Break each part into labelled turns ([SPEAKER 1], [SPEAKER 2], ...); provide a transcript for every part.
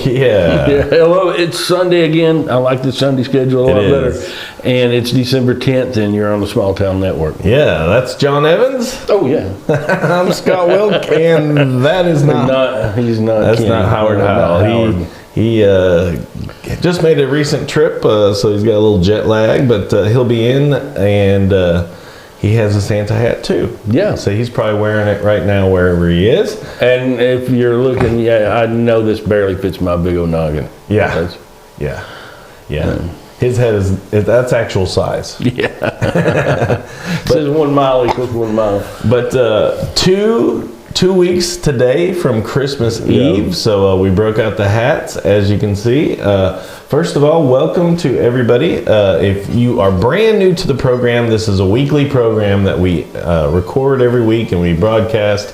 [SPEAKER 1] Yeah.
[SPEAKER 2] Yeah, well, it's Sunday again. I like the Sunday schedule a lot better. And it's December 10th, and you're on the Small Town Network.
[SPEAKER 1] Yeah, that's John Evans.
[SPEAKER 2] Oh, yeah.
[SPEAKER 1] I'm Scott Wilk, and that is not.
[SPEAKER 2] He's not.
[SPEAKER 1] That's
[SPEAKER 2] Kenny.
[SPEAKER 1] not Howard Howell. He just made a recent trip, so he's got a little jet lag, but he'll be in, and he has a Santa hat too.
[SPEAKER 2] Yeah.
[SPEAKER 1] So he's probably wearing it right now wherever he is.
[SPEAKER 2] And if you're looking, yeah, I know this barely fits my big old noggin.
[SPEAKER 1] Yeah. Yeah. His head that's actual size.
[SPEAKER 2] Yeah. It says 1 mile equals 1 mile.
[SPEAKER 1] But 2 weeks today from Christmas Eve, so we broke out the hats, as you can see. First of all, welcome to everybody. If you are brand new to the program, this is a weekly program that we record every week, and we broadcast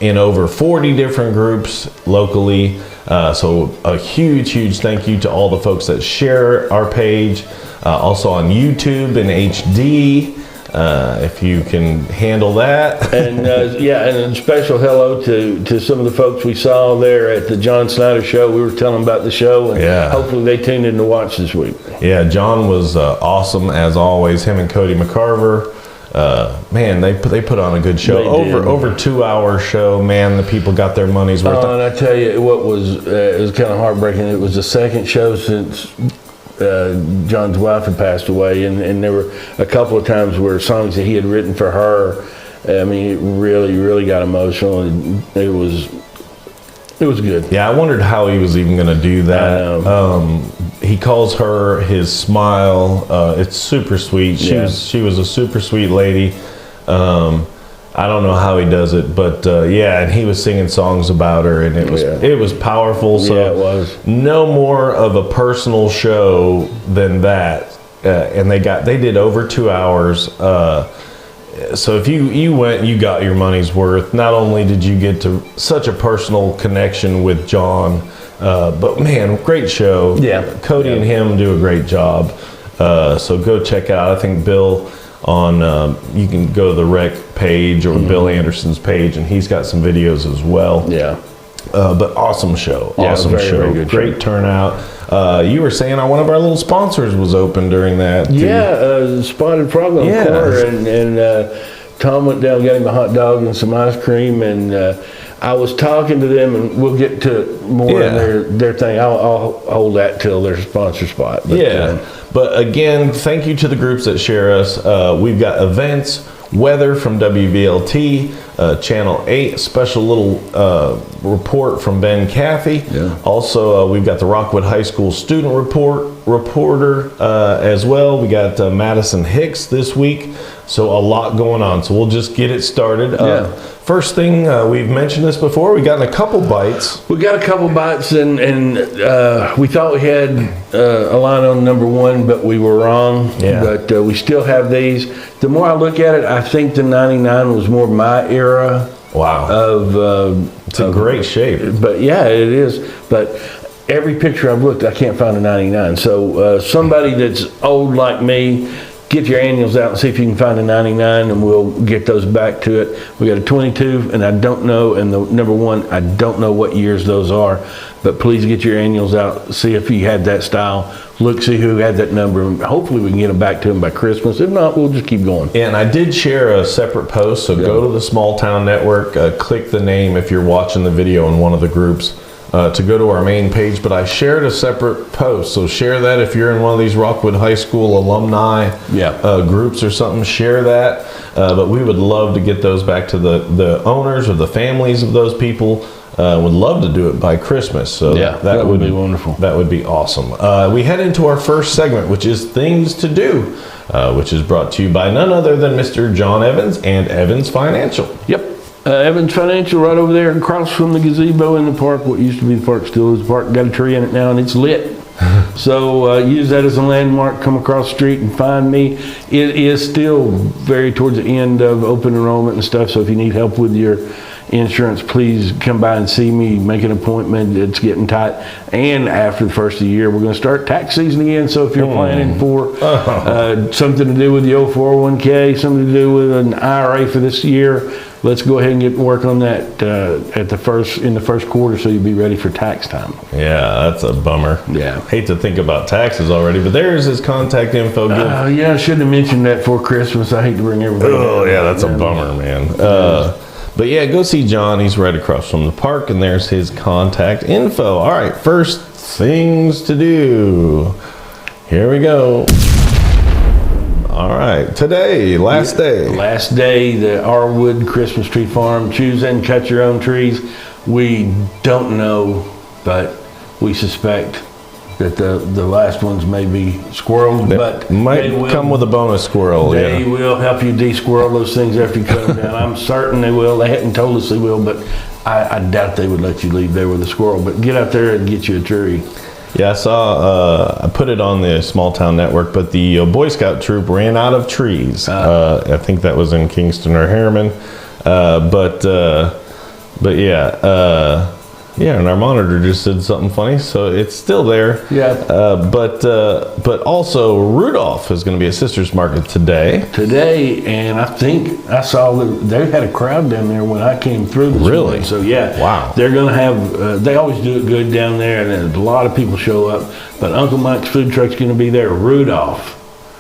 [SPEAKER 1] in over 40 different groups locally. So a huge thank you to all the folks that share our page, also on YouTube in HD. If you can handle that. And
[SPEAKER 2] and a special hello to some of the folks we saw there at the John Snyder show. We were telling them about the show, and hopefully they tuned in to watch this week.
[SPEAKER 1] Yeah, John was awesome as always. Him and Cody McCarver. Man, they put on a good show. Over 2 hour show. Man, the people got their money's worth.
[SPEAKER 2] And I tell you, what was it was kind of heartbreaking. It was the second show since John's wife had passed away, and there were a couple of times where songs that he had written for her, I mean, it really got emotional, and it was good.
[SPEAKER 1] Yeah, I wondered how he was even going to do that. He calls her his smile. It's super sweet. She was a super sweet lady. I don't know how he does it, but and he was singing songs about her, and it was powerful. So
[SPEAKER 2] yeah, it was.
[SPEAKER 1] No more of a personal show than that, and they did over 2 hours. So if you went, you got your money's worth. Not only did you get to such a personal connection with John, but man, great show.
[SPEAKER 2] Yeah,
[SPEAKER 1] Cody and him do a great job. So go check it out. I think Bill on you can go to the rec page or Bill Anderson's page, and he's got some videos as well.
[SPEAKER 2] Yeah.
[SPEAKER 1] But awesome show. Awesome show.
[SPEAKER 2] Very good
[SPEAKER 1] Great turnout. You were saying one of our little sponsors was open during that.
[SPEAKER 2] Spotted Frog on the corner, and Tom went down and got him a hot dog and some ice cream, and I was talking to them, and we'll get to more in their thing. I'll hold that till their sponsor spot. But,
[SPEAKER 1] but again, thank you to the groups that share us. We've got events, weather from WVLT, Channel 8, special little report from Ben Caffey. Yeah. Also, we've got the Rockwood High School student reporter as well. We got Madison Hicks this week. So a lot going on. So we'll just get it started. First thing, we've mentioned this before, we got a couple bites.
[SPEAKER 2] We got a couple bites, and we thought we had a line on number 1, but we were wrong.
[SPEAKER 1] Yeah.
[SPEAKER 2] But we still have these. The more I look at it, I think the 99 was more my era.
[SPEAKER 1] Wow. It's in great shape.
[SPEAKER 2] But yeah, it is. But every picture I've looked, I can't find a 99. So somebody that's old like me, get your annuals out and see if you can find a 99, and we'll get those back to it. We got a 22, and I don't know, and the number 1, I don't know what years those are, but please get your annuals out, see if you had that style, look, see who had that number, and hopefully we can get them back to them by Christmas. If not, we'll just keep going.
[SPEAKER 1] Yeah, and I did share a separate post, so go to the Small Town Network, click the name if you're watching the video in one of the groups, to go to our main page, but I shared a separate post, so share that if you're in one of these Rockwood High School alumni groups or something, share that, but we would love to get those back to the owners or the families of those people. Would love to do it by Christmas, so that would be wonderful. That would be awesome. We head into our first segment, which is Things to Do, which is brought to you by none other than Mr. John Evans and Evans Financial.
[SPEAKER 2] Yep. Evans Financial right over there across from the gazebo in the park. What used to be the park still is the park. Got a tree in it now, and it's lit. So use that as a landmark. Come across the street and find me. It is still very towards the end of open enrollment and stuff, so if you need help with your insurance, please come by and see me, make an appointment. It's getting tight. And after the first of the year, we're going to start tax season again. So if you're planning for something to do with the old 401k, something to do with an IRA for this year, let's go ahead and get work on that in the first quarter, so you'll be ready for tax time.
[SPEAKER 1] Yeah, that's a bummer.
[SPEAKER 2] Yeah.
[SPEAKER 1] Hate to think about taxes already, but there's his contact info.
[SPEAKER 2] Yeah, I shouldn't have mentioned that for Christmas. I hate to bring everybody.
[SPEAKER 1] Oh, yeah, that's a bummer, man. But yeah, go see John. He's right across from the park, and there's his contact info. All right, first things to do. Here we go. All right, today, last day.
[SPEAKER 2] Last day, the Arwood Christmas Tree Farm. Choose and cut your own trees. We don't know, but we suspect that the last ones may be squirreled, but
[SPEAKER 1] might
[SPEAKER 2] they will
[SPEAKER 1] come with a bonus squirrel.
[SPEAKER 2] They will help you de-squirrel those things after you cut them down. I'm certain they will. They hadn't told us they will, but I doubt they would let you leave there with a squirrel. But get out there and get you a tree.
[SPEAKER 1] Yeah, I saw, I put it on the Small Town Network, but the Boy Scout troop ran out of trees. I think that was in Kingston or Harriman. But yeah, and our monitor just did something funny, so it's still there.
[SPEAKER 2] Yeah.
[SPEAKER 1] But also Rudolph is going to be at Sisters Market today.
[SPEAKER 2] And I think I saw that they had a crowd down there when I came through this
[SPEAKER 1] Really?
[SPEAKER 2] morning. So yeah,
[SPEAKER 1] Wow.
[SPEAKER 2] They're going to have. They always do it good down there, and a lot of people show up. But Uncle Mike's food truck's going to be there. Rudolph.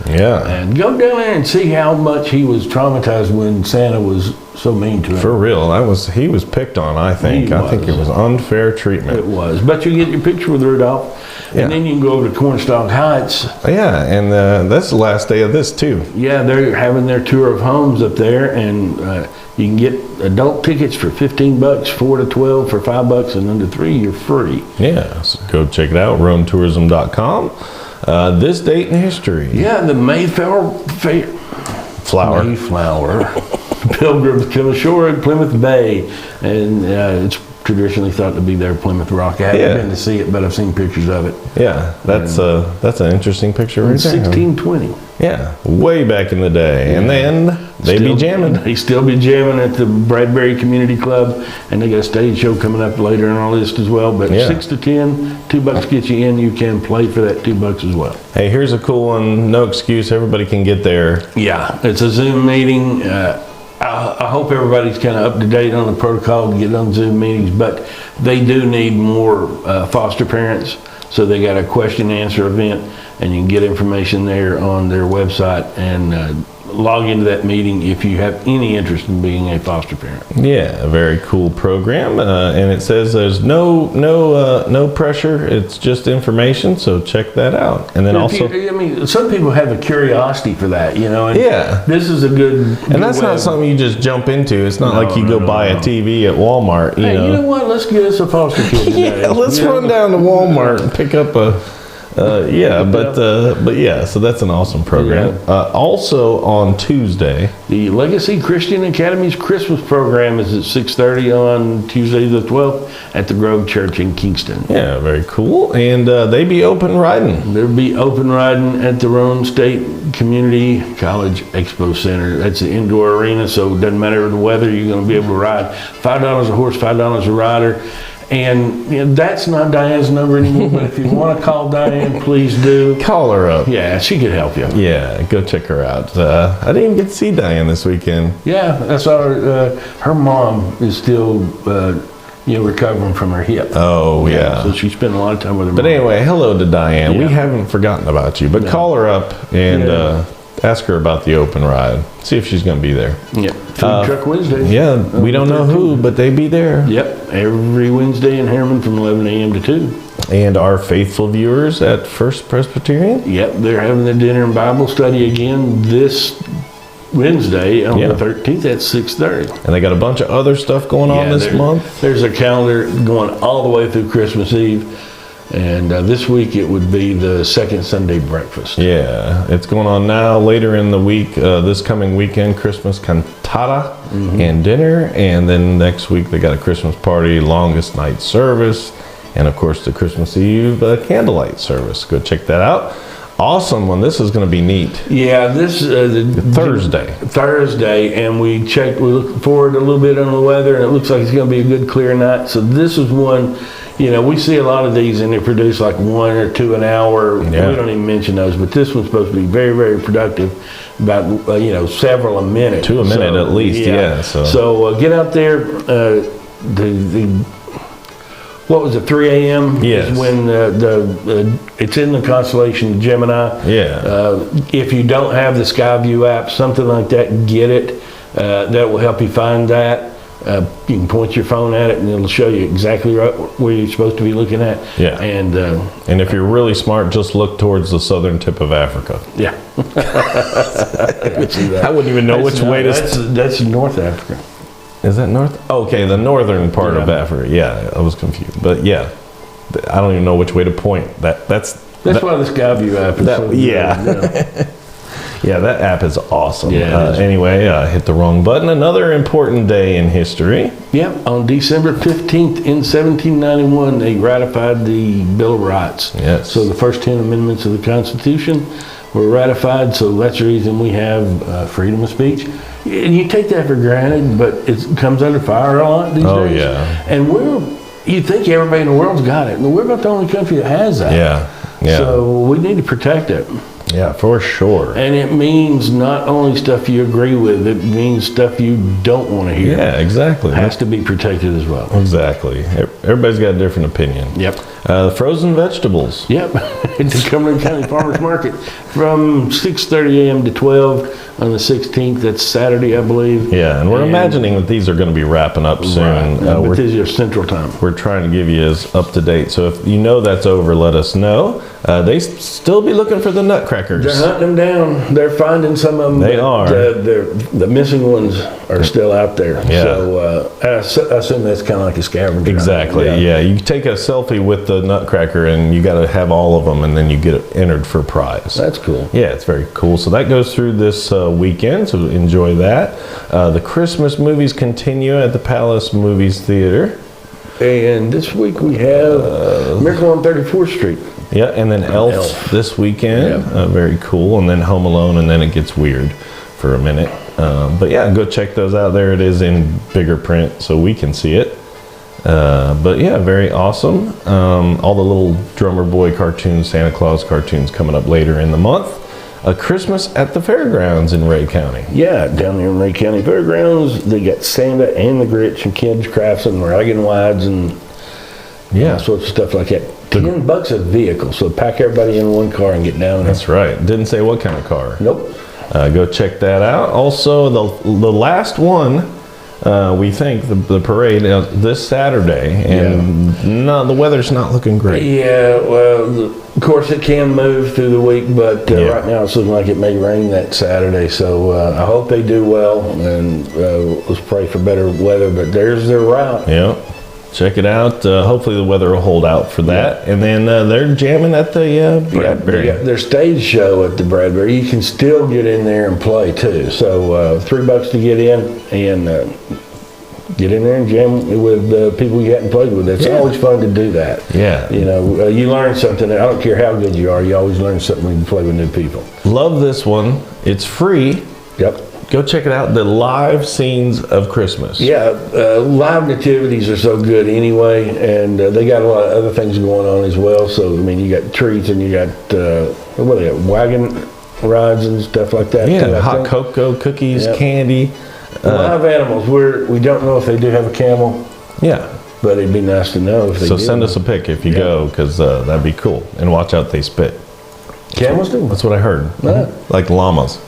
[SPEAKER 1] Yeah.
[SPEAKER 2] And go down there and see how much he was traumatized when Santa was so mean to him.
[SPEAKER 1] For real, he was picked on, I think. I think it was unfair treatment.
[SPEAKER 2] It was. But you get your picture with Rudolph,
[SPEAKER 1] Yeah.
[SPEAKER 2] and then you can go over to Cornstalk Heights.
[SPEAKER 1] Yeah, and that's the last day of this too.
[SPEAKER 2] Yeah, they're having their tour of homes up there, and you can get adult tickets for $15, 4 to 12 for $5, and under 3 you're free.
[SPEAKER 1] Yeah, so go check it out, roamtourism.com. This date in history.
[SPEAKER 2] Yeah, the Mayflower Pilgrims come ashore at Plymouth Bay, and it's traditionally thought to be their Plymouth Rock. I haven't been to see it, but I've seen pictures of it.
[SPEAKER 1] Yeah, that's an interesting picture right there.
[SPEAKER 2] 1620.
[SPEAKER 1] Yeah, way back in the day. And then they be jamming.
[SPEAKER 2] They still be jamming at the Bradbury Community Club, and they got a stage show coming up later on our list as well. But 6 to 10, $2 gets you in. You can play for that $2 as well.
[SPEAKER 1] Hey, here's a cool one. No excuse. Everybody can get there.
[SPEAKER 2] Yeah, it's a Zoom meeting. I hope everybody's kind of up to date on the protocol to get on Zoom meetings, but they do need more foster parents. So they got a question and answer event, and you can get information there on their website and log into that meeting if you have any interest in being a foster parent.
[SPEAKER 1] Yeah, a very cool program, and it says there's no pressure. It's just information, so check that out. And then also,
[SPEAKER 2] some people have a curiosity for that, And
[SPEAKER 1] yeah,
[SPEAKER 2] this is a good.
[SPEAKER 1] And that's not something you just jump into. It's not like you go buy a TV at Walmart.
[SPEAKER 2] You know what? Let's get us a foster kid today.
[SPEAKER 1] Yeah, let's run down to Walmart and pick up a. But yeah, so that's an awesome program. Also on Tuesday,
[SPEAKER 2] the Legacy Christian Academy's Christmas program is at 6:30 on Tuesday the 12th at the Grove Church in Kingston.
[SPEAKER 1] Yeah, very cool. And they be open riding.
[SPEAKER 2] There'll be open riding at the Roane State Community College Expo Center. That's an indoor arena, so it doesn't matter the weather, you're going to be able to ride. $5 a horse, $5 a rider. And that's not Diane's number anymore, but if you want to call Diane, please do.
[SPEAKER 1] Call her up.
[SPEAKER 2] Yeah, she could help you.
[SPEAKER 1] Yeah, go check her out. I didn't even get to see Diane this weekend.
[SPEAKER 2] Yeah, I saw her mom is still, recovering from her hip.
[SPEAKER 1] Oh, yeah.
[SPEAKER 2] So she spent a lot of time with her mom.
[SPEAKER 1] But anyway, hello to Diane.
[SPEAKER 2] Yeah.
[SPEAKER 1] We haven't forgotten about you, but call her up and ask her about the open ride. See if she's going to be there.
[SPEAKER 2] Yeah. Food Truck Wednesday.
[SPEAKER 1] Yeah, we don't know who, but they be there.
[SPEAKER 2] Yep, every Wednesday in Harriman from 11 a.m. to 2.
[SPEAKER 1] And our faithful viewers at First Presbyterian?
[SPEAKER 2] Yep, they're having their dinner and Bible study again this Wednesday on the 13th at 6:30.
[SPEAKER 1] And they got a bunch of other stuff going on this month?
[SPEAKER 2] There's a calendar going all the way through Christmas Eve. And this week it would be the second Sunday breakfast.
[SPEAKER 1] Yeah, it's going on now. Later in the week, this coming weekend, Christmas cantata and dinner. And then next week they got a Christmas party, longest night service. And of course the Christmas Eve candlelight service. Go check that out. awesome one. This is going to be neat.
[SPEAKER 2] Yeah, this Thursday, and we look forward a little bit on the weather, and it looks like it's going to be a good clear night. So this is one, we see a lot of these, and they produce like 1 or 2 an hour.
[SPEAKER 1] Yeah.
[SPEAKER 2] We don't even mention those, but this one's supposed to be very, very productive, about several a minute.
[SPEAKER 1] 2 a minute at least, yeah.
[SPEAKER 2] So get out there. What was it, 3 a.m.?
[SPEAKER 1] Yes.
[SPEAKER 2] Is when it's in the constellation Gemini.
[SPEAKER 1] Yeah.
[SPEAKER 2] If you don't have the Skyview app, something like that, get it. That will help you find that. You can point your phone at it and it'll show you exactly where you're supposed to be looking at.
[SPEAKER 1] Yeah. And if you're really smart, just look towards the southern tip of Africa.
[SPEAKER 2] Yeah.
[SPEAKER 1] I wouldn't even know which way to...
[SPEAKER 2] That's North Africa.
[SPEAKER 1] Is that north? Okay, the northern part of Africa. Yeah, I was confused. But yeah, I don't even know which way to point. That's
[SPEAKER 2] why the Skyview app is so good.
[SPEAKER 1] Yeah. Yeah, that app is awesome.
[SPEAKER 2] Yeah,
[SPEAKER 1] anyway, hit the wrong button. Another important day in history.
[SPEAKER 2] Yep, on December 15th in 1791, they ratified the Bill of Rights.
[SPEAKER 1] Yes.
[SPEAKER 2] So the first 10 amendments of the Constitution were ratified, so that's the reason we have freedom of speech. And you take that for granted, but it comes under fire a lot these days.
[SPEAKER 1] Oh, yeah.
[SPEAKER 2] And you think everybody in the world's got it, and we're about the only country that has that.
[SPEAKER 1] Yeah, yeah.
[SPEAKER 2] So we need to protect it.
[SPEAKER 1] Yeah, for sure.
[SPEAKER 2] And it means not only stuff you agree with, it means stuff you don't want to hear.
[SPEAKER 1] Yeah, exactly.
[SPEAKER 2] Has to be protected as well.
[SPEAKER 1] Exactly. Everybody's got a different opinion.
[SPEAKER 2] Yep.
[SPEAKER 1] Frozen vegetables.
[SPEAKER 2] Yep. At the Cumberland County Farmers Market from 6:30 a.m. to 12 on the 16th. That's Saturday, I believe.
[SPEAKER 1] Yeah, and we're imagining that these are going to be wrapping up soon.
[SPEAKER 2] Right. But this is your central time.
[SPEAKER 1] We're trying to give you as up to date. So if you know that's over, let us know. They still be looking for the nutcrackers.
[SPEAKER 2] They're hunting them down. They're finding some of them.
[SPEAKER 1] They are.
[SPEAKER 2] The missing ones are still out there.
[SPEAKER 1] Yeah.
[SPEAKER 2] So I assume that's kind of like a scavenger.
[SPEAKER 1] Exactly. Yeah. You take a selfie with the nutcracker, and you got to have all of them, and then you get entered for a prize.
[SPEAKER 2] That's cool.
[SPEAKER 1] Yeah, it's very cool. So that goes through this weekend. So enjoy that. The Christmas movies continue at the Palace Movies Theater.
[SPEAKER 2] And this week we have Miracle on 34th Street.
[SPEAKER 1] Yeah, and then Elf this weekend.
[SPEAKER 2] Yeah.
[SPEAKER 1] Very cool. And then Home Alone, and then it gets weird for a minute. But yeah, go check those out. There it is in bigger print so we can see it. But yeah, very awesome. All the little Drummer Boy cartoons, Santa Claus cartoons coming up later in the month. Christmas at the fairgrounds in Ray County.
[SPEAKER 2] Yeah, down there in Ray County Fairgrounds, they got Santa and the Grinch and kids crafts and ragging wides and all sorts of stuff like that. $10 a vehicle, so pack everybody in one car and get down there.
[SPEAKER 1] That's right. Didn't say what kind of car.
[SPEAKER 2] Nope.
[SPEAKER 1] Go check that out. Also, the last one, we think, the parade this Saturday, and the weather's not looking great.
[SPEAKER 2] Yeah, well, of course it can move through the week, but right now it's looking like it may rain that Saturday, so I hope they do well, and let's pray for better weather, but there's their route.
[SPEAKER 1] Yeah. Check it out. Hopefully the weather will hold out for that. And then they're jamming at the Bradbury.
[SPEAKER 2] Their stage show at the Bradbury. You can still get in there and play too. So $3 to get in, and get in there and jam with people you hadn't played with. It's always fun to do that.
[SPEAKER 1] Yeah.
[SPEAKER 2] You learn something. I don't care how good you are. You always learn something when you play with new people.
[SPEAKER 1] Love this one. It's free.
[SPEAKER 2] Yep.
[SPEAKER 1] Go check it out. The live scenes of Christmas.
[SPEAKER 2] Yeah, live nativities are so good anyway, and they got a lot of other things going on as well. So I mean, you got treats and you got what they got, wagon rides and stuff like that.
[SPEAKER 1] Yeah,
[SPEAKER 2] too,
[SPEAKER 1] hot cocoa, cookies, candy.
[SPEAKER 2] Live animals. We don't know if they do have a camel.
[SPEAKER 1] Yeah,
[SPEAKER 2] but it'd be nice to know if they do.
[SPEAKER 1] So send us a pic if you go, because that'd be cool. And watch out, they spit.
[SPEAKER 2] Camels do.
[SPEAKER 1] That's what I heard. Like llamas.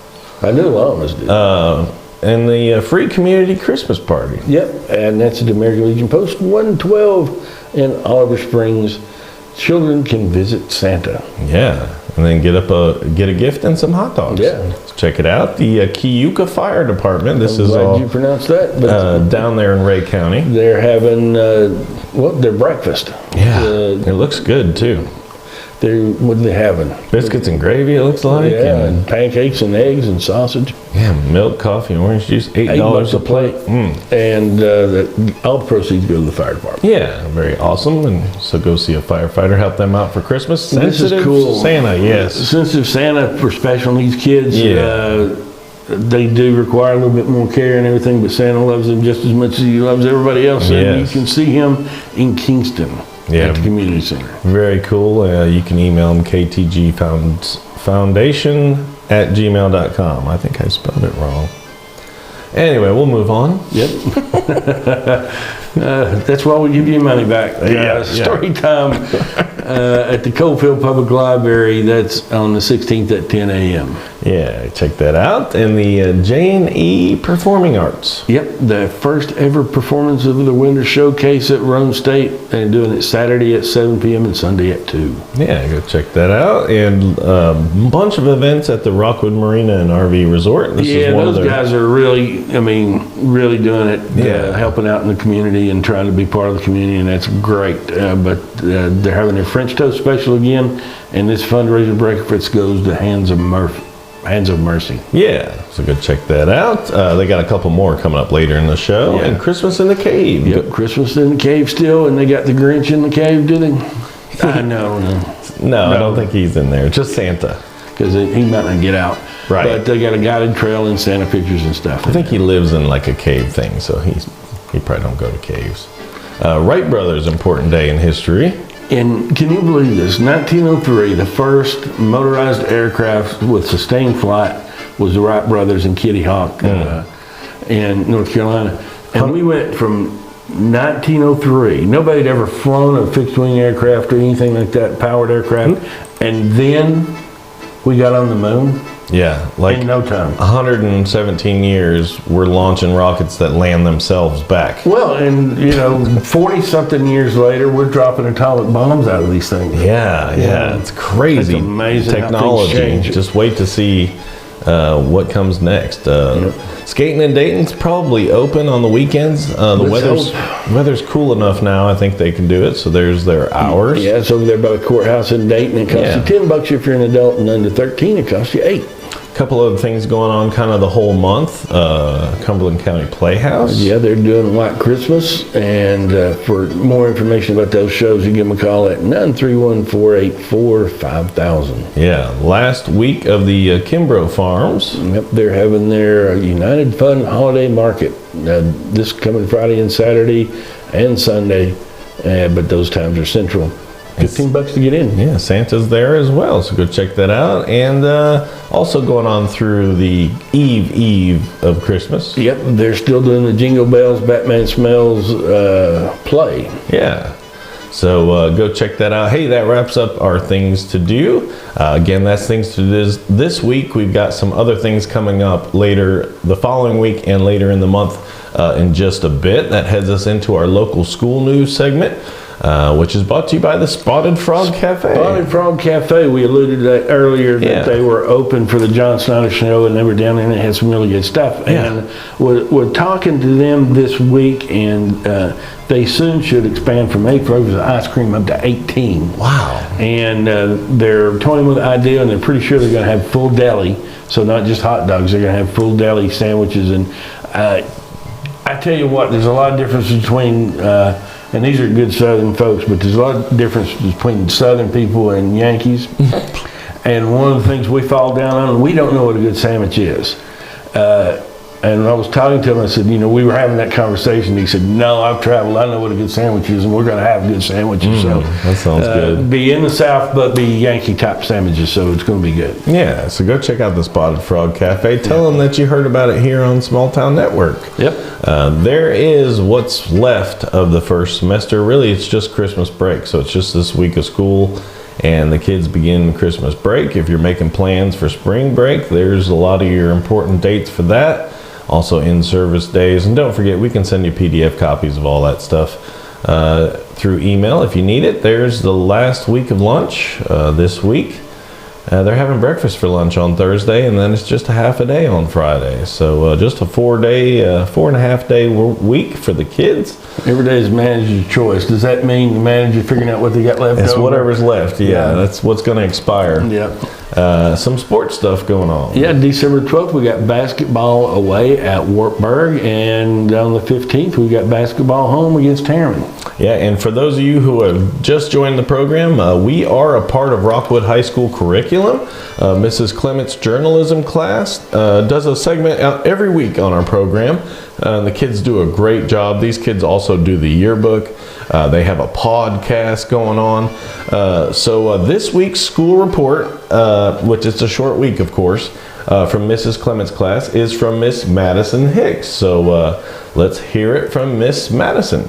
[SPEAKER 2] I knew llamas did.
[SPEAKER 1] And the free community Christmas party.
[SPEAKER 2] Yep, and that's at the American Legion Post 112 in Oliver Springs. Children can visit Santa.
[SPEAKER 1] Yeah, and then get a gift and some hot dogs.
[SPEAKER 2] Yeah,
[SPEAKER 1] let's check it out. The Keuka Fire Department.
[SPEAKER 2] I'm glad you pronounced that.
[SPEAKER 1] But down there in Ray County.
[SPEAKER 2] They're having their breakfast.
[SPEAKER 1] Yeah, it looks good too.
[SPEAKER 2] what are they having?
[SPEAKER 1] Biscuits and gravy, it looks like.
[SPEAKER 2] Yeah, and pancakes and eggs and sausage.
[SPEAKER 1] Yeah, milk, coffee, and orange juice, $8 a plate.
[SPEAKER 2] And all the proceeds go to the fire department.
[SPEAKER 1] Yeah, very awesome. And so go see a firefighter, help them out for Christmas.
[SPEAKER 2] This is
[SPEAKER 1] Sensitive
[SPEAKER 2] cool.
[SPEAKER 1] Santa, yes.
[SPEAKER 2] Sensitive Santa for special needs kids.
[SPEAKER 1] Yeah.
[SPEAKER 2] They do require a little bit more care and everything, but Santa loves them just as much as he loves everybody else. And
[SPEAKER 1] Yes.
[SPEAKER 2] you can see him in Kingston
[SPEAKER 1] Yeah.
[SPEAKER 2] at the community center.
[SPEAKER 1] Very cool. You can email them ktgfoundation@gmail.com. I think I spelled it wrong. Anyway, we'll move on.
[SPEAKER 2] Yep. That's why we give you money back.
[SPEAKER 1] Yeah.
[SPEAKER 2] Story time at the Coalfield Public Library. That's on the 16th at 10 a.m.
[SPEAKER 1] Yeah, check that out. And the Jane E. Performing Arts.
[SPEAKER 2] Yep, the first ever performance of the Winter Showcase at Rome State. And doing it Saturday at 7 p.m. and Sunday at 2.
[SPEAKER 1] Yeah, go check that out. And a bunch of events at the Rockwood Marina and RV Resort. This is one
[SPEAKER 2] those
[SPEAKER 1] of their,
[SPEAKER 2] guys are really doing it,
[SPEAKER 1] Yeah.
[SPEAKER 2] helping out in the community and trying to be part of the community, and that's great. But they're having their French Toast special again, and this fundraiser breakfast goes to Hands of Mercy.
[SPEAKER 1] Yeah, so go check that out. They got a couple more coming up later in the show.
[SPEAKER 2] Yeah.
[SPEAKER 1] And Christmas in the Cave.
[SPEAKER 2] Yep, Christmas in the Cave still, and they got the Grinch in the cave, do they? No,
[SPEAKER 1] No, I don't think he's in there. Just Santa.
[SPEAKER 2] because he might not get out.
[SPEAKER 1] Right.
[SPEAKER 2] But they got a guided trail and Santa pictures and stuff.
[SPEAKER 1] I think he lives in like a cave thing, so he probably don't go to caves. Wright Brothers, important day in history.
[SPEAKER 2] And can you believe this? 1903, the first motorized aircraft with sustained flight was the Wright brothers in Kitty Hawk in North Carolina. And we went from 1903, nobody had ever flown a fixed wing aircraft or anything like that, powered aircraft. And then we got on the moon
[SPEAKER 1] Yeah, like
[SPEAKER 2] in no time.
[SPEAKER 1] 117 years, we're launching rockets that land themselves back.
[SPEAKER 2] Well, and 40 something years later, we're dropping atomic bombs out of these things.
[SPEAKER 1] Yeah, it's crazy.
[SPEAKER 2] It's amazing how things
[SPEAKER 1] technology.
[SPEAKER 2] change.
[SPEAKER 1] Just wait to see what comes next. Skating in Dayton's probably open on the weekends. The
[SPEAKER 2] Let's
[SPEAKER 1] weather's cool enough now. I think they can do it. So there's their hours.
[SPEAKER 2] Yeah, it's over there by the courthouse in Dayton. It costs
[SPEAKER 1] Yeah.
[SPEAKER 2] you $10 if you're an adult, and under 13, it costs you $8.
[SPEAKER 1] Couple of things going on kind of the whole month. Cumberland County Playhouse.
[SPEAKER 2] Yeah, they're doing White Christmas, and for more information about those shows, you give them a call at 931-484-5000.
[SPEAKER 1] Yeah, last week of the Kimbrough Farms.
[SPEAKER 2] Yep, they're having their United Fund Holiday Market this coming Friday and Saturday and Sunday, but those times are central. $15 to get in.
[SPEAKER 1] Yeah, Santa's there as well, so go check that out. And also going on through the eve of Christmas.
[SPEAKER 2] Yep, they're still doing the Jingle Bells, Batman Smells play.
[SPEAKER 1] Yeah. So go check that out. Hey, that wraps up our things to do. Again, that's things to do this week. We've got some other things coming up later the following week and later in the month in just a bit. That heads us into our local school news segment, which is brought to you by the Spotted Frog Cafe.
[SPEAKER 2] Spotted Frog Cafe, we alluded to that earlier, that
[SPEAKER 1] Yeah.
[SPEAKER 2] they were open for the John Snyder Show, and they were down there and they had some really good stuff.
[SPEAKER 1] Yeah.
[SPEAKER 2] And we're talking to them this week, and they soon should expand from 8 flavors of ice cream up to 18.
[SPEAKER 1] Wow.
[SPEAKER 2] And they're toying with the idea, and they're pretty sure they're going to have full deli, so not just hot dogs, they're going to have full deli sandwiches. And I tell you what, there's a lot of difference between and these are good Southern folks, but there's a lot of difference between Southern people and Yankees. And one of the things we fall down on, we don't know what a good sandwich is. And I was talking to him, I said, we were having that conversation. He said, no, I've traveled, I know what a good sandwich is, and we're going to have good sandwiches. So
[SPEAKER 1] that sounds good.
[SPEAKER 2] Be in the South, but be Yankee type sandwiches, so it's going to be good.
[SPEAKER 1] Yeah, so go check out the Spotted Frog Cafe. Tell them that you heard about it here on Small Town Network.
[SPEAKER 2] Yep.
[SPEAKER 1] There is what's left of the first semester. Really, it's just Christmas break. So it's just this week of school, and the kids begin Christmas break. If you're making plans for spring break, there's a lot of your important dates for that. Also in-service days. And don't forget, we can send you PDF copies of all that stuff through email if you need it. There's the last week of lunch this week. They're having breakfast for lunch on Thursday, and then it's just a half a day on Friday. So just a 4.5 day week for the kids.
[SPEAKER 2] Every day is manager's choice. Does that mean the manager figuring out what they got left
[SPEAKER 1] It's
[SPEAKER 2] over?
[SPEAKER 1] whatever's left. Yeah, that's what's going to expire.
[SPEAKER 2] Yep.
[SPEAKER 1] Some sports stuff going on.
[SPEAKER 2] Yeah, December 12th, we got basketball away at Wartburg, and on the 15th, we got basketball home against Harriman.
[SPEAKER 1] Yeah, and for those of you who have just joined the program, we are a part of Rockwood High School curriculum. Mrs. Clement's journalism class does a segment out every week on our program. The kids do a great job. These kids also do the yearbook. They have a podcast going on. So this week's school report, which is a short week, of course, from Mrs. Clement's class, is from Miss Madison Hicks. So let's hear it from Miss Madison.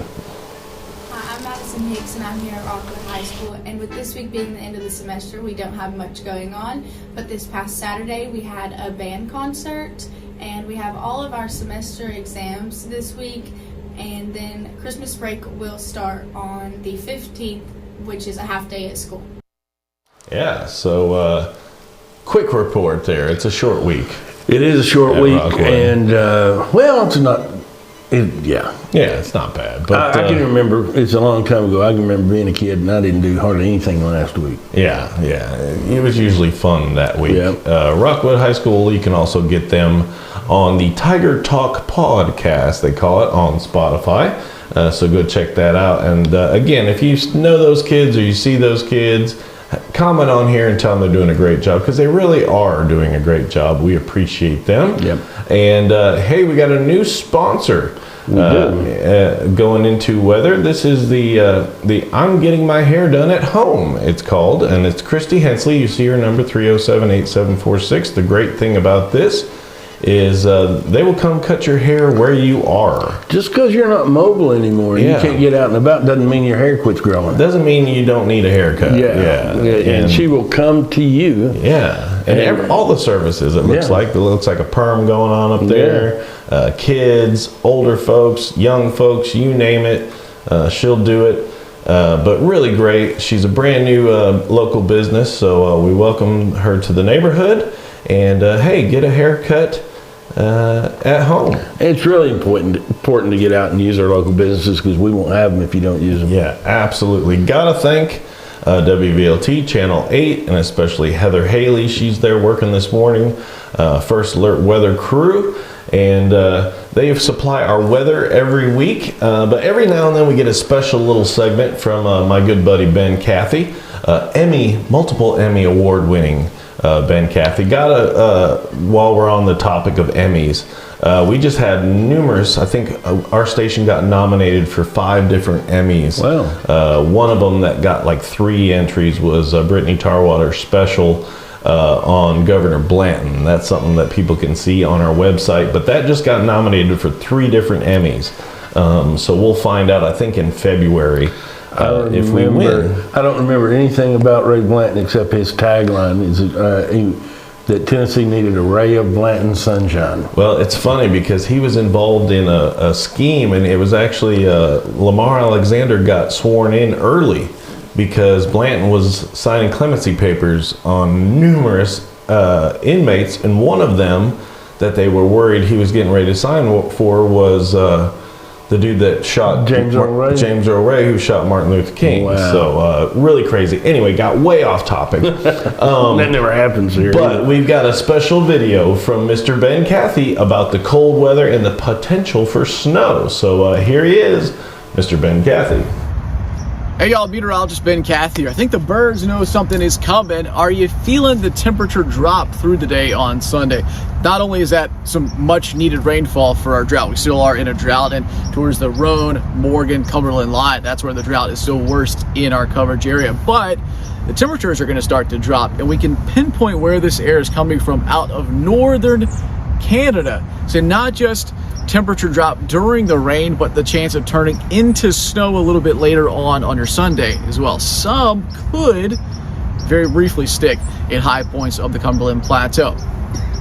[SPEAKER 3] I'm Madison Hicks, and I'm here at Rockwood High School. And with this week being the end of the semester, we don't have much going on. But this past Saturday, we had a band concert, and we have all of our semester exams this week. And then Christmas break will start on the 15th, which is a half day at school.
[SPEAKER 1] Yeah, so quick report there. It's a short week.
[SPEAKER 2] It is a short
[SPEAKER 1] At
[SPEAKER 2] week,
[SPEAKER 1] Rockwood.
[SPEAKER 2] and well, it's not. Yeah,
[SPEAKER 1] Yeah, it's not bad. But
[SPEAKER 2] I can remember. It's a long time ago. I can remember being a kid, and I didn't do hardly anything last week.
[SPEAKER 1] yeah, it was usually fun that week.
[SPEAKER 2] Yep.
[SPEAKER 1] Rockwood High School, you can also get them on the Tiger Talk podcast, they call it, on Spotify. So go check that out. And again, if you know those kids or you see those kids, comment on here and tell them they're doing a great job, because they really are doing a great job. We appreciate them.
[SPEAKER 2] Yep.
[SPEAKER 1] And hey, we got a new sponsor going into weather. This is the I'm Getting My Hair Done at Home, it's called, and it's Christy Hensley. You see her number 307-8746. The great thing about this is they will come cut your hair where you are.
[SPEAKER 2] Just because you're not mobile anymore, and
[SPEAKER 1] Yeah.
[SPEAKER 2] you can't get out and about, doesn't mean your hair quits growing.
[SPEAKER 1] Doesn't mean you don't need a haircut.
[SPEAKER 2] And she will come to you.
[SPEAKER 1] Yeah, and all the services, it looks
[SPEAKER 2] Yeah.
[SPEAKER 1] like. It looks like a perm going on up there. Kids, older folks, young folks, you name it, she'll do it. But really great. She's a brand new local business, so we welcome her to the neighborhood. And hey, get a haircut at home.
[SPEAKER 2] It's really important to get out and use our local businesses, because we won't have them if you don't use them.
[SPEAKER 1] Yeah, absolutely. Gotta thank WVLT Channel 8, and especially Heather Haley. She's there working this morning. First Alert Weather crew. And they supply our weather every week. But every now and then we get a special little segment from my good buddy Ben Cathy. Multiple Emmy award winning Ben Cathy. While we're on the topic of Emmys, we just had numerous. I think our station got nominated for 5 different Emmys.
[SPEAKER 2] Wow.
[SPEAKER 1] One of them that got like 3 entries was Brittany Tarwater's special on Governor Blanton. That's something that people can see on our website, but that just got nominated for 3 different Emmys. So we'll find out, I think, in February. If we win.
[SPEAKER 2] I don't remember anything about Ray Blanton except his tagline is that Tennessee needed a ray of Blanton sunshine.
[SPEAKER 1] Well, it's funny because he was involved in a scheme, and it was actually Lamar Alexander got sworn in early because Blanton was signing clemency papers on numerous inmates, and one of them that they were worried he was getting ready to sign for was the dude that shot
[SPEAKER 2] James Earl Ray,
[SPEAKER 1] who shot Martin Luther King.
[SPEAKER 2] Wow.
[SPEAKER 1] So really crazy. Anyway, got way off topic.
[SPEAKER 2] That never happens here.
[SPEAKER 1] But we've got a special video from Mr. Ben Cathy about the cold weather and the potential for snow. So here he is, Mr. Ben Cathy.
[SPEAKER 4] Hey y'all, meteorologist Ben Cathy here. I think the birds know something is coming. Are you feeling the temperature drop through the day on Sunday? Not only is that some much needed rainfall for our drought, we still are in a drought, and towards the Roan, Morgan, Cumberland line, that's where the drought is still worst in our coverage area. But the temperatures are going to start to drop, and we can pinpoint where this air is coming from out of northern Canada. So not just temperature drop during the rain, but the chance of turning into snow a little bit later on your Sunday as well. Some could very briefly stick in high points of the Cumberland Plateau.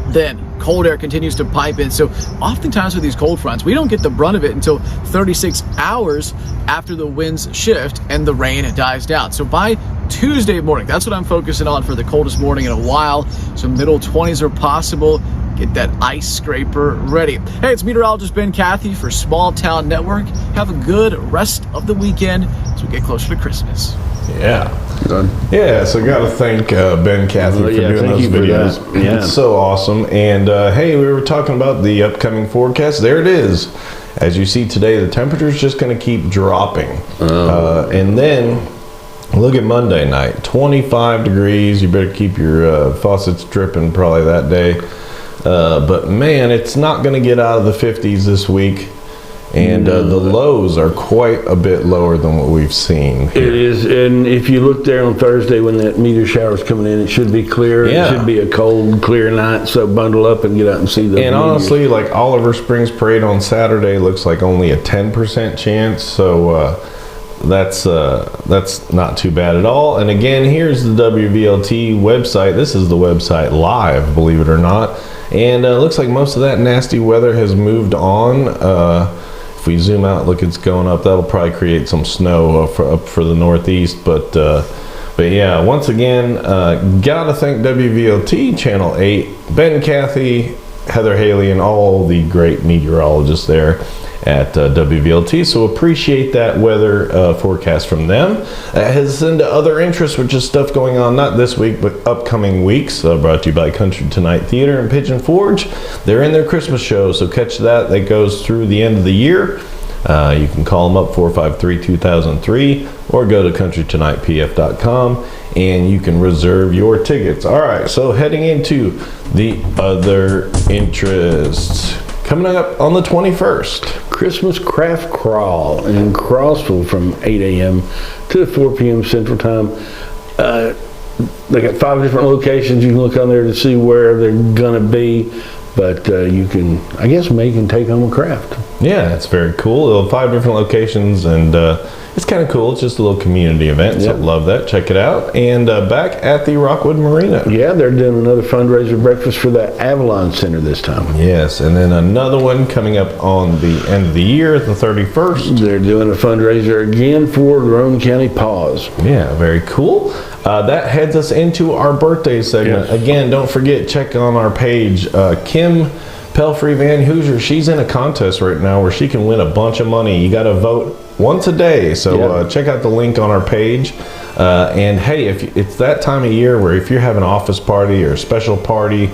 [SPEAKER 4] Then cold air continues to pipe in, so oftentimes with these cold fronts we don't get the brunt of it until 36 hours after the winds shift and the rain dies down. So by Tuesday morning. That's what I'm focusing on for the coldest morning in a while. So middle 20s are possible. Get that ice scraper ready. Hey, it's meteorologist Ben Cathy for Small Town Network. Have a good rest of the weekend as we get closer to Christmas.
[SPEAKER 1] Yeah.
[SPEAKER 2] Good.
[SPEAKER 1] Yeah, so got to thank Ben Cathy for doing
[SPEAKER 2] thank
[SPEAKER 1] those
[SPEAKER 2] you for
[SPEAKER 1] videos.
[SPEAKER 2] that. Yeah.
[SPEAKER 1] It's so awesome. And hey, we were talking about the upcoming forecast. There it is. As you see today, the temperature's just going to keep dropping. And then look at Monday night, 25 degrees. You better keep your faucets dripping probably that day. But man, it's not going to get out of the 50s this week. And the lows are quite a bit lower than what we've seen here.
[SPEAKER 2] It is, and if you look there on Thursday when that meteor shower's coming in, it should be clear.
[SPEAKER 1] Yeah.
[SPEAKER 2] It should be a cold, clear night, so bundle up and get out and see the
[SPEAKER 1] And honestly, like Oliver Springs Parade on Saturday looks like only a 10% chance, so that's not too bad at all. And again, here's the WVLT website. This is the website live, believe it or not. And it looks like most of that nasty weather has moved on. If we zoom out, look, it's going up. That'll probably create some snow up for the northeast. But yeah, once again, gotta thank WVLT Channel 8, Ben Cathy, Heather Haley, and all the great meteorologists there at WVLT. So appreciate that weather forecast from them. That has into other interests, which is stuff going on not this week but upcoming weeks. Brought to you by Country Tonight Theater and Pigeon Forge. They're in their Christmas show, so catch that. That goes through the end of the year. You can call them up 453-2003 or go to countrytonightpf.com and you can reserve your tickets. All right, so heading into the other interests. Coming up on the 21st.
[SPEAKER 2] Christmas Craft Crawl in Crossville from 8 a.m. to 4 p.m. Central Time. They got 5 different locations. You can look on there to see where they're going to be. But you can, I guess, make and take home a craft.
[SPEAKER 1] Yeah, it's very cool. They'll have 5 different locations, and it's kind of cool. It's just a little community event, so
[SPEAKER 2] Yep.
[SPEAKER 1] love that. Check it out. And back at the Rockwood Marina.
[SPEAKER 2] Yeah, they're doing another fundraiser breakfast for the Avalon Center this time.
[SPEAKER 1] Yes, and then another one coming up on the end of the year, the 31st.
[SPEAKER 2] They're doing a fundraiser again for Roane County Paws.
[SPEAKER 1] Yeah, very cool. That heads us into our birthday segment.
[SPEAKER 2] Yes.
[SPEAKER 1] Again, don't forget, check on our page. Kim Pelfrey Van Hoosier, she's in a contest right now where she can win a bunch of money. You got to vote once a day. So check out the link on our page. And hey, if it's that time of year where if you're having an office party or a special party,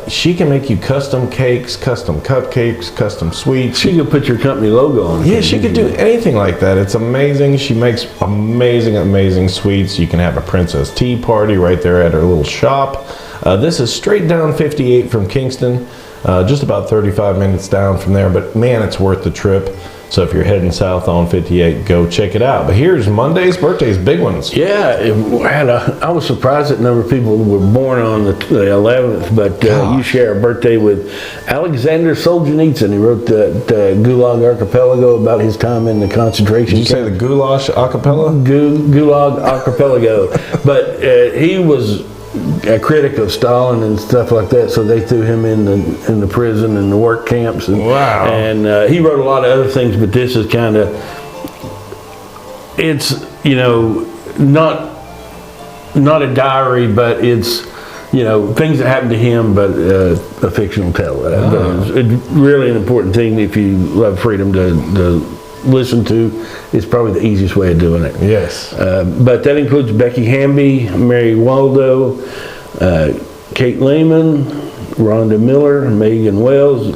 [SPEAKER 1] she can make you custom cakes, custom cupcakes, custom sweets.
[SPEAKER 2] She could put your company logo on it.
[SPEAKER 1] Yeah, she could do anything like that. It's amazing. She makes amazing sweets. You can have a princess tea party right there at her little shop. This is straight down 58 from Kingston, just about 35 minutes down from there. But man, it's worth the trip. So if you're heading south on 58, go check it out. But here's Monday's birthdays, big ones.
[SPEAKER 2] Yeah, I was surprised that number of people were born on the 11th, but you share a birthday with Alexander Solzhenitsyn. He wrote the Gulag Archipelago about his time in the concentration
[SPEAKER 1] Did you say the goulash acapella?
[SPEAKER 2] Gulag Archipelago. But he was a critic of Stalin and stuff like that, so they threw him in the prison and the work camps. And,
[SPEAKER 1] Wow.
[SPEAKER 2] And he wrote a lot of other things, but this is kind of, it's, not a diary, but it's, things that happened to him, but a fictional tale. But it's really an important thing if you love freedom to listen to. It's probably the easiest way of doing it.
[SPEAKER 1] Yes.
[SPEAKER 2] But that includes Becky Hamby, Mary Waldo, Kate Lehman, Rhonda Miller, Megan Wells,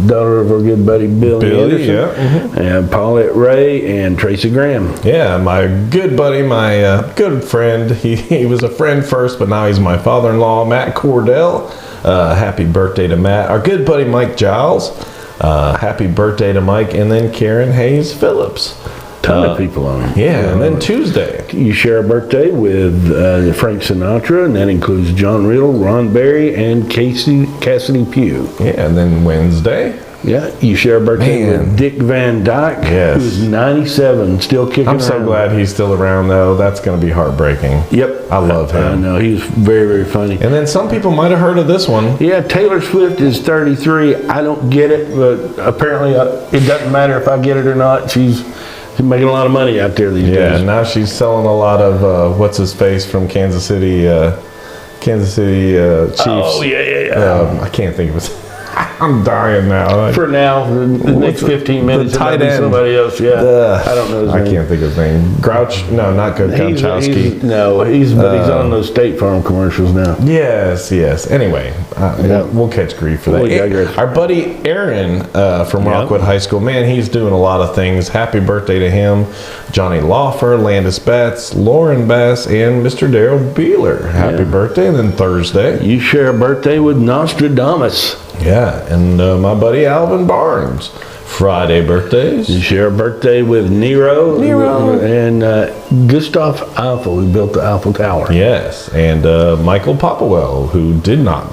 [SPEAKER 2] daughter of our good buddy Billy Anderson, and Paulette Ray, and Tracy Graham.
[SPEAKER 1] Yeah, my good buddy, my good friend. He was a friend first, but now he's my father-in-law, Matt Cordell. Happy birthday to Matt. Our good buddy, Mike Giles. Happy birthday to Mike. And then Karen Hayes Phillips.
[SPEAKER 2] Ton of people on it.
[SPEAKER 1] Yeah, and then Tuesday.
[SPEAKER 2] You share a birthday with Frank Sinatra, and that includes John Riddle, Ron Berry, and Cassidy Pugh.
[SPEAKER 1] Yeah, and then Wednesday.
[SPEAKER 2] Yeah, you share a birthday with Dick Van Dyke,
[SPEAKER 1] Yes.
[SPEAKER 2] who's 97, still kicking
[SPEAKER 1] I'm so
[SPEAKER 2] around.
[SPEAKER 1] glad he's still around, though. That's going to be heartbreaking.
[SPEAKER 2] Yep.
[SPEAKER 1] I love him.
[SPEAKER 2] I know, he's very, very funny.
[SPEAKER 1] And then some people might have heard of this one.
[SPEAKER 2] Yeah, Taylor Swift is 33. I don't get it, but apparently it doesn't matter if I get it or not. She's She's making a lot of money out there these
[SPEAKER 1] Yeah,
[SPEAKER 2] days.
[SPEAKER 1] now she's selling a lot of what's his face from Kansas City Chiefs.
[SPEAKER 2] Oh, yeah.
[SPEAKER 1] I can't think of it. I'm dying now.
[SPEAKER 2] For now, the next 15 minutes,
[SPEAKER 1] the
[SPEAKER 2] it might
[SPEAKER 1] tight
[SPEAKER 2] be
[SPEAKER 1] end.
[SPEAKER 2] somebody else. Yeah, I don't know his
[SPEAKER 1] I
[SPEAKER 2] name.
[SPEAKER 1] can't think of his name. Grouch? No, not Gouchowski.
[SPEAKER 2] He's on those State Farm commercials now.
[SPEAKER 1] Yes. Anyway, we'll catch grief for that.
[SPEAKER 2] We digress.
[SPEAKER 1] Our buddy Aaron from Rockwood High School, man, he's doing a lot of things. Happy birthday to him. Johnny Lawfer, Landis Betts, Lauren Bass, and Mr. Daryl Beeler. Happy birthday. And then Thursday.
[SPEAKER 2] You share a birthday with Nostradamus.
[SPEAKER 1] Yeah, and my buddy Alvin Barnes. Friday birthdays.
[SPEAKER 2] You share a birthday with Nero. And Gustav Eiffel, who built the Eiffel Tower.
[SPEAKER 1] Yes, and Michael Popwell, who did not.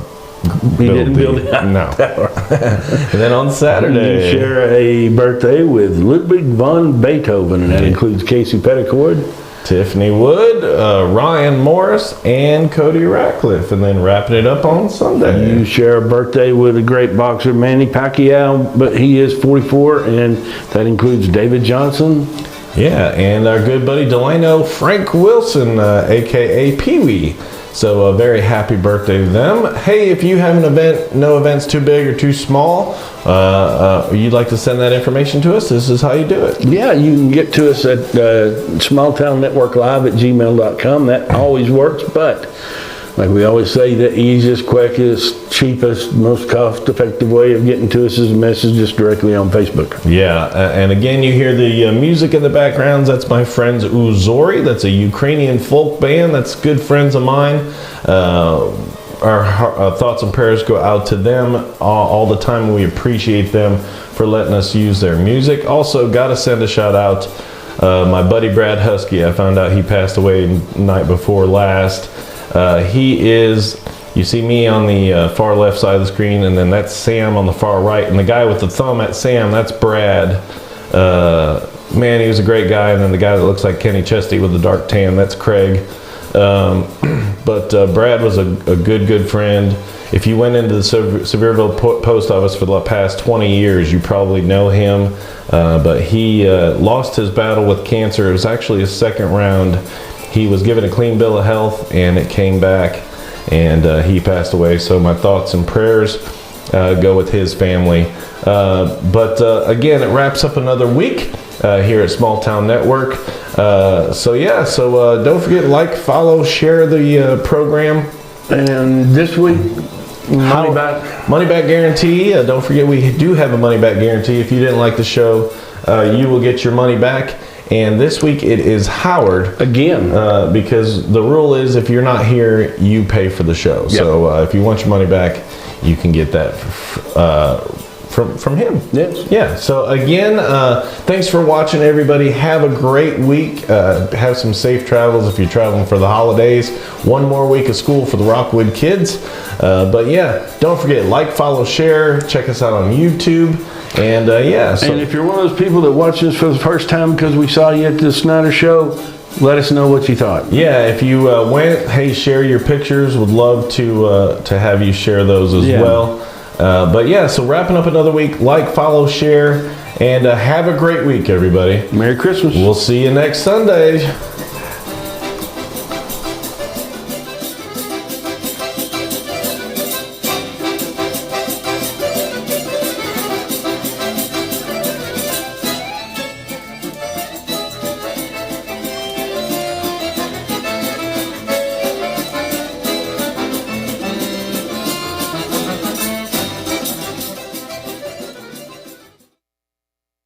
[SPEAKER 2] He didn't build the Eiffel
[SPEAKER 1] No.
[SPEAKER 2] Tower.
[SPEAKER 1] And then on Saturday.
[SPEAKER 2] You share a birthday with Ludwig von Beethoven, and that includes Casey Petticord.
[SPEAKER 1] Tiffany Wood, Ryan Morris, and Cody Ratcliffe. And then wrapping it up on Sunday.
[SPEAKER 2] You share a birthday with a great boxer, Manny Pacquiao, but he is 44, and that includes David Johnson.
[SPEAKER 1] Yeah, and our good buddy Delano Frank Wilson, a.k.a. Pee-wee. So a very happy birthday to them. Hey, if you have an event, no event's too big or too small, you'd like to send that information to us, this is how you do it.
[SPEAKER 2] Yeah, you can get to us at smalltownnetworklive@gmail.com. That always works, but like we always say, the easiest, quickest, cheapest, most cost-effective way of getting to us is a message just directly on Facebook.
[SPEAKER 1] Yeah, and again, you hear the music in the backgrounds. That's my friends Uzori. That's a Ukrainian folk band. That's good friends of mine. Our thoughts and prayers go out to them all the time. We appreciate them for letting us use their music. Also, got to send a shout out. My buddy Brad Husky, I found out he passed away night before last. He is, you see me on the far left side of the screen, and then that's Sam on the far right. And the guy with the thumb at Sam, that's Brad. Man, he was a great guy. And then the guy that looks like Kenny Chesty with the dark tan, that's Craig. But Brad was a good friend. If you went into the Sevierville post office for the past 20 years, you probably know him. But he lost his battle with cancer. It was actually his second round. He was given a clean bill of health, and it came back, and he passed away. So my thoughts and prayers go with his family. But again, it wraps up another week here at Small Town Network. So don't forget, like, follow, share the program.
[SPEAKER 2] And this week, money back.
[SPEAKER 1] Money back guarantee. Don't forget, we do have a money back guarantee. If you didn't like the show, you will get your money back. And this week it is Howard.
[SPEAKER 2] Again.
[SPEAKER 1] Because the rule is if you're not here, you pay for the show. Yep. So if you want your money back, you can get that from him.
[SPEAKER 2] Yes.
[SPEAKER 1] Yeah. So again, thanks for watching, everybody. Have a great week. Have some safe travels if you're traveling for the holidays. One more week of school for the Rockwood kids. But yeah, don't forget, like, follow, share. Check us out on YouTube. And
[SPEAKER 2] and if you're one of those people that watched this for the first time because we saw you at the Snyder Show, let us know what you thought.
[SPEAKER 1] Yeah, if you went, hey, share your pictures. Would love to have you share those as well. But yeah, so wrapping up another week. Like, follow, share, and have a great week, everybody.
[SPEAKER 2] Merry Christmas.
[SPEAKER 1] We'll see you next Sunday.